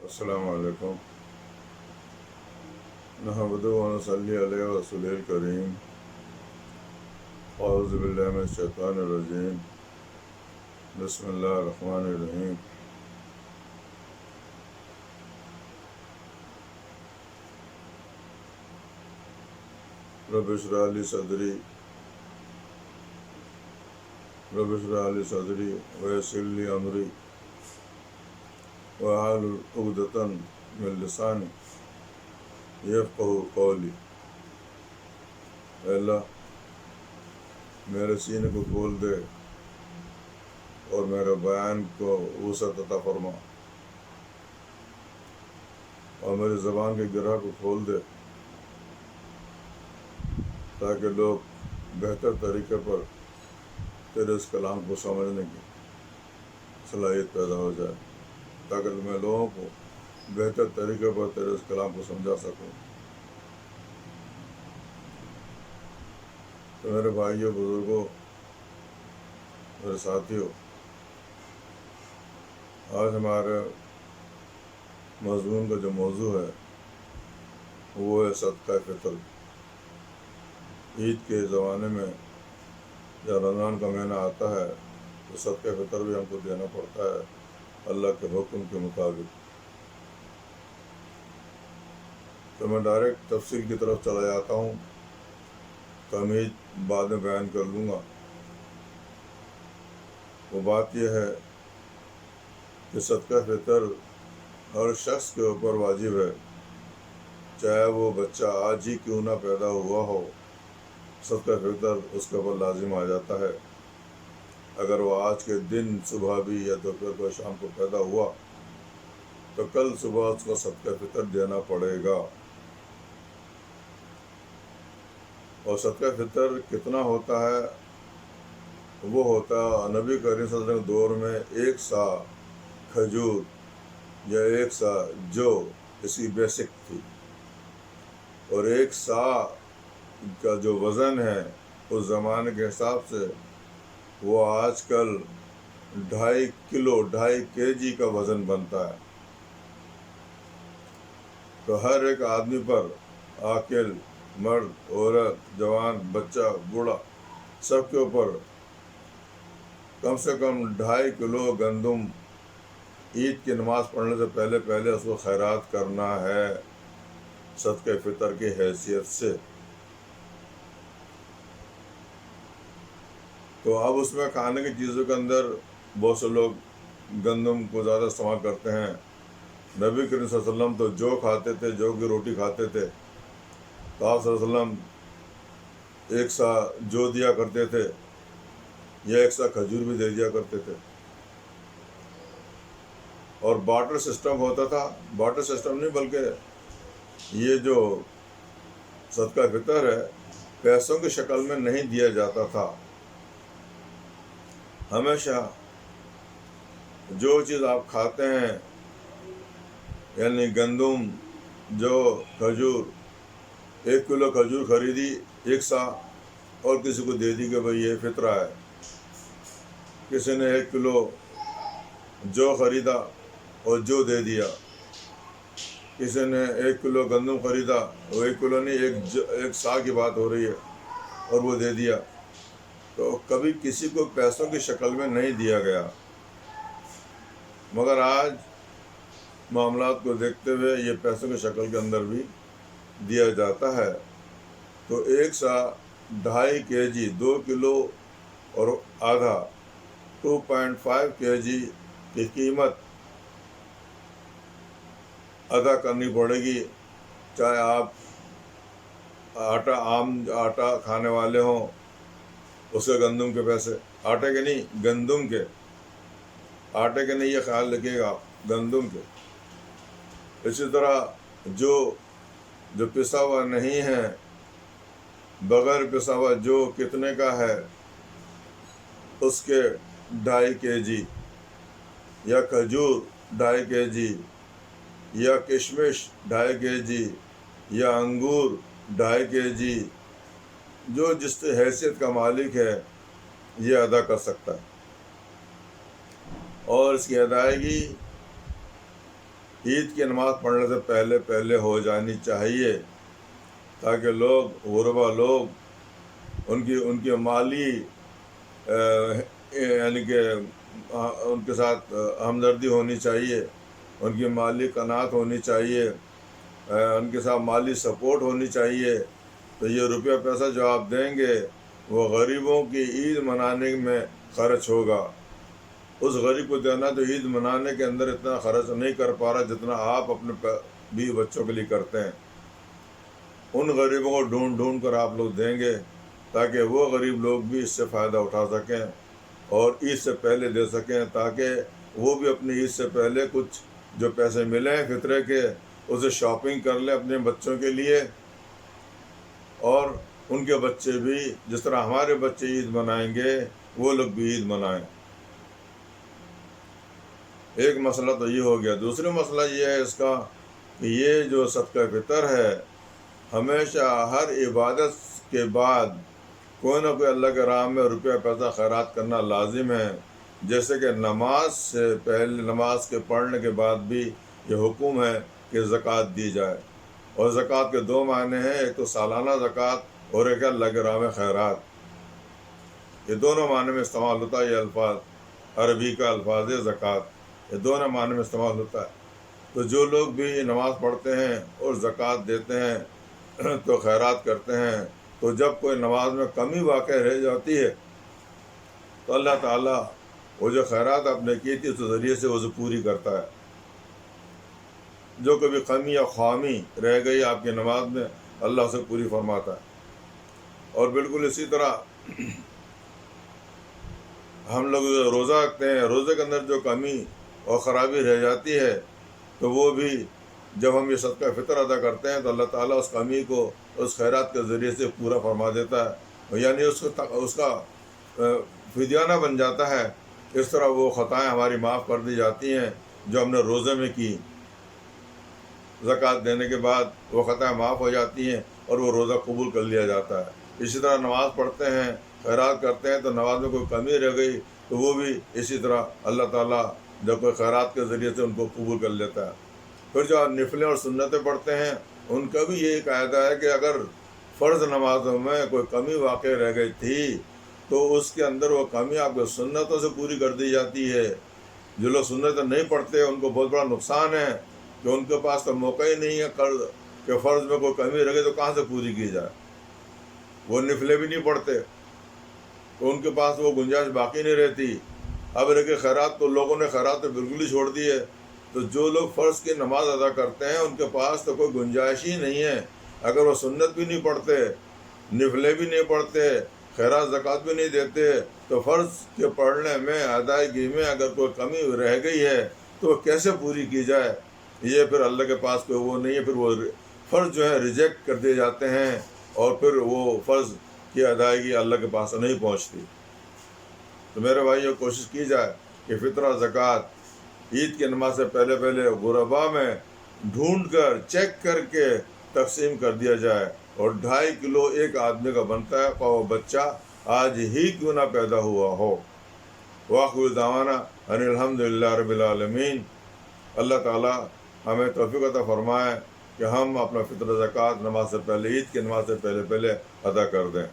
السلام علیکم نحمدہ و نصلی علیہ رسول الکریم اعوذ باللہ من الشیطان الرجیم بسم اللہ الرحمن الرحیم رب اشرح لی صدری ویسر لی امری واحلل عقدۃ من لسانی یفقہوا قولی۔ اے اللہ میرے سینے کو کھول دے اور میرے بیان کو وسعت عطا فرما، اور میری زبان کے گرہ کو کھول دے تاکہ لوگ بہتر طریقے پر تیرے اس کلام کو سمجھنے کی صلاحیت پیدا ہو جائے، تاکہ میں لوگوں کو بہتر طریقے پر تیرے اس کلام کو سمجھا سکوں۔ تو میرے بھائیوں، بزرگوں، میرے ساتھیوں، آج ہمارے مضمون کا جو موضوع ہے وہ ہے صدقہ فطر۔ عید کے زمانے میں جب رمضان کا مہینہ آتا ہے تو صدقہ فطر بھی ہم کو دینا پڑتا ہے اللہ کے حکم کے مطابق۔ تو میں ڈائریکٹ تفصیل کی طرف چلا جاتا ہوں، تمہید بعد میں بیان کر لوں گا۔ وہ بات یہ ہے کہ صدقہ فطر ہر شخص کے اوپر واجب ہے، چاہے وہ بچہ آج ہی کیوں نہ پیدا ہوا ہو، صدقہ فطر اس کے اوپر لازم آ جاتا ہے۔ اگر وہ آج کے دن صبح بھی یا دوپہر کو شام کو پیدا ہوا تو کل صبح اس کو صدقہ فطر دینا پڑے گا۔ اور صدقہ فطر کتنا ہوتا ہے؟ وہ ہوتا ہے نبی کریم صلی اللہ علیہ وسلم کے دور میں 1 سا کھجور یا 1 سا جو اس کی بیسک تھی، اور 1 سا کا جو وزن ہے اس زمانے کے حساب سے وہ آج کل 2.5 کلو 2.5 kg کا وزن بنتا ہے۔ تو ہر ایک آدمی پر، عاقل، مرد، عورت، جوان، بچہ، بوڑھا، سب کے اوپر کم سے کم 2.5 کلو گندم عید کی نماز پڑھنے سے پہلے اس کو خیرات کرنا ہے صدقہ فطر کی حیثیت سے۔ تو اب اس میں کھانے کی چیزوں کے اندر بہت سے لوگ گندم کو زیادہ استعمال کرتے ہیں۔ نبی کریم صلی اللہ علیہ وسلم تو جو کھاتے تھے، جو کی روٹی کھاتے تھے، تو آپ صلی اللہ علیہ وسلم 1 سا جو دیا کرتے تھے یا 1 سا کھجور بھی دے دیا کرتے تھے۔ اور بارٹر سسٹم ہوتا تھا، بارٹر سسٹم نہیں بلکہ یہ جو صدقہ فطر ہے پیسوں کی شکل میں نہیں دیا جاتا تھا۔ ہمیشہ جو چیز آپ کھاتے ہیں، یعنی گندم، جو، کھجور، 1 کلو کھجور خریدی 1 سا اور کسی کو دے دی کہ بھئی یہ فطرہ ہے۔ کسی نے 1 کلو جو خریدا اور جو دے دیا، کسی نے 1 کلو گندم خریدا، وہ 1 کلو نہیں، 1 سا کی بات ہو رہی ہے، اور وہ دے دیا۔ تو کبھی کسی کو پیسوں کی شکل میں نہیں دیا گیا، مگر آج معاملات کو دیکھتے ہوئے یہ پیسوں کی شکل کے اندر بھی دیا جاتا ہے۔ تو 1 سا 2.5 kg، 2 کلو اور آدھا، 2.5 kg کی قیمت ادا کرنی پڑے گی، چاہے آپ عام آٹا کھانے والے ہوں، اس کے گندم کے پیسے، آٹے کے نہیں، گندم کے، آٹے کے نہیں، یہ خیال رکھیے گا، گندم کے۔ اسی طرح جو پسا ہوا نہیں ہے، بغیر پسا ہوا جو کتنے کا ہے، اس کے 2.5 kg، یا کھجور 2.5 kg، یا کشمش 2.5 kg، یا انگور 2.5 kg، جو جس حیثیت کا مالک ہے یہ ادا کر سکتا ہے۔ اور اس کی ادائیگی عید کی نماز پڑھنے سے پہلے پہلے ہو جانی چاہیے، تاکہ لوگ غربا لوگ ان کی مالی یعنی کہ ان کے ساتھ ہمدردی ہونی چاہیے، ان کی مالی قناعت ہونی چاہیے، ان کے ساتھ مالی سپورٹ ہونی چاہیے۔ تو یہ روپیہ پیسہ جو آپ دیں گے وہ غریبوں کی عید منانے میں خرچ ہوگا۔ اس غریب کو دینا تو عید منانے کے اندر اتنا خرچ نہیں کر پا رہا جتنا آپ اپنے بیوی بچوں کے لیے کرتے ہیں۔ ان غریبوں کو ڈھونڈ ڈھونڈ کر آپ لوگ دیں گے تاکہ وہ غریب لوگ بھی اس سے فائدہ اٹھا سکیں اور عید سے پہلے دے سکیں، تاکہ وہ بھی اپنی عید سے پہلے کچھ جو پیسے ملے ہیں فطرے کے اسے شاپنگ کر لیں اپنے بچوں کے لیے، اور ان کے بچے بھی جس طرح ہمارے بچے عید منائیں گے وہ لوگ بھی عید منائیں۔ ایک مسئلہ تو یہ ہو گیا۔ دوسرا مسئلہ یہ ہے اس کا کہ یہ جو صدقہ فطر ہے ہمیشہ ہر عبادت کے بعد کوئی نہ کوئی اللہ کے راہ میں روپیہ پیسہ خیرات کرنا لازم ہے۔ جیسے کہ نماز سے پہلے، نماز کے پڑھنے کے بعد بھی یہ حکم ہے کہ زکوٰۃ دی جائے، اور زکوٰۃ کے دو معنی ہیں، ایک تو سالانہ زکوٰۃ اور ایک اللہ کے راہ میں خیرات۔ یہ دونوں معنی میں استعمال ہوتا ہے یہ الفاظ، عربی کا الفاظ ہے زکوٰۃ، یہ دونوں معنی میں استعمال ہوتا ہے۔ تو جو لوگ بھی نماز پڑھتے ہیں اور زکوٰۃ دیتے ہیں تو خیرات کرتے ہیں، تو جب کوئی نماز میں کمی واقع رہ جاتی ہے تو اللہ تعالیٰ وہ جو خیرات آپ نے کی تھی اس ذریعے سے اسے پوری کرتا ہے۔ جو کبھی کمی یا خامی رہ گئی آپ کی نماز میں اللہ اسے پوری فرماتا ہے۔ اور بالکل اسی طرح ہم لوگ روزہ رکھتے ہیں، روزے کے اندر جو کمی اور خرابی رہ جاتی ہے تو وہ بھی جب ہم یہ صدقہ فطر ادا کرتے ہیں تو اللہ تعالیٰ اس کمی کو اس خیرات کے ذریعے سے پورا فرما دیتا ہے، یعنی اس کا فدیانہ بن جاتا ہے۔ اس طرح وہ خطائیں ہماری معاف کر دی جاتی ہیں جو ہم نے روزے میں کی، زکوٰۃ دینے کے بعد وہ خطائیں معاف ہو جاتی ہیں اور وہ روزہ قبول کر لیا جاتا ہے۔ اسی طرح نماز پڑھتے ہیں، خیرات کرتے ہیں تو نماز میں کوئی کمی رہ گئی تو وہ بھی اسی طرح اللہ تعالیٰ جب کوئی خیرات کے ذریعے سے ان کو قبول کر لیتا ہے۔ پھر جو نفلیں اور سنتیں پڑھتے ہیں ان کا بھی یہی قاعدہ ہے کہ اگر فرض نمازوں میں کوئی کمی واقع رہ گئی تھی تو اس کے اندر وہ کمی آپ کو سنتوں سے پوری کر دی جاتی ہے۔ جو لوگ سنتیں نہیں پڑھتے ان کو بہت بڑا نقصان ہے کہ ان کے پاس تو موقع ہی نہیں ہے کہ فرض میں کوئی کمی رہ گئی تو کہاں سے پوری کی جائے۔ وہ نفلیں بھی نہیں پڑھتے تو ان کے پاس وہ گنجائش باقی نہیں رہتی۔ اب رہے خیرات تو لوگوں نے خیرات تو بالکل ہی چھوڑ دی ہے، تو جو لوگ فرض کی نماز ادا کرتے ہیں ان کے پاس تو کوئی گنجائش ہی نہیں ہے۔ اگر وہ سنت بھی نہیں پڑھتے، نفلیں بھی نہیں پڑھتے، خیرات زکوٰۃ بھی نہیں دیتے، تو فرض کے پڑھنے میں ادائیگی میں اگر کوئی کمی رہ گئی ہے تو وہ کیسے پوری کی جائے؟ یہ پھر اللہ کے پاس کوئی وہ نہیں ہے، پھر وہ فرض جو ہے ریجیکٹ کر دیے جاتے ہیں اور پھر وہ فرض کی ادائیگی اللہ کے پاس نہیں پہنچتی۔ تو میرے بھائیوں کوشش کی جائے کہ فطرہ زکوٰۃ عید کی نماز سے پہلے پہلے غربا میں ڈھونڈ کر چیک کر کے تقسیم کر دیا جائے، اور 2.5 کلو ایک آدمی کا بنتا ہے، خواہ وہ بچہ آج ہی کیوں نہ پیدا ہوا ہو۔ وآخر دعوانا ان الحمدللہ رب العالمین۔ اللہ تعالیٰ ہمیں توفیق عطا فرمائے کہ ہم اپنا فطر زکوٰۃ نماز سے پہلے، عید کی نماز سے پہلے ادا کر دیں۔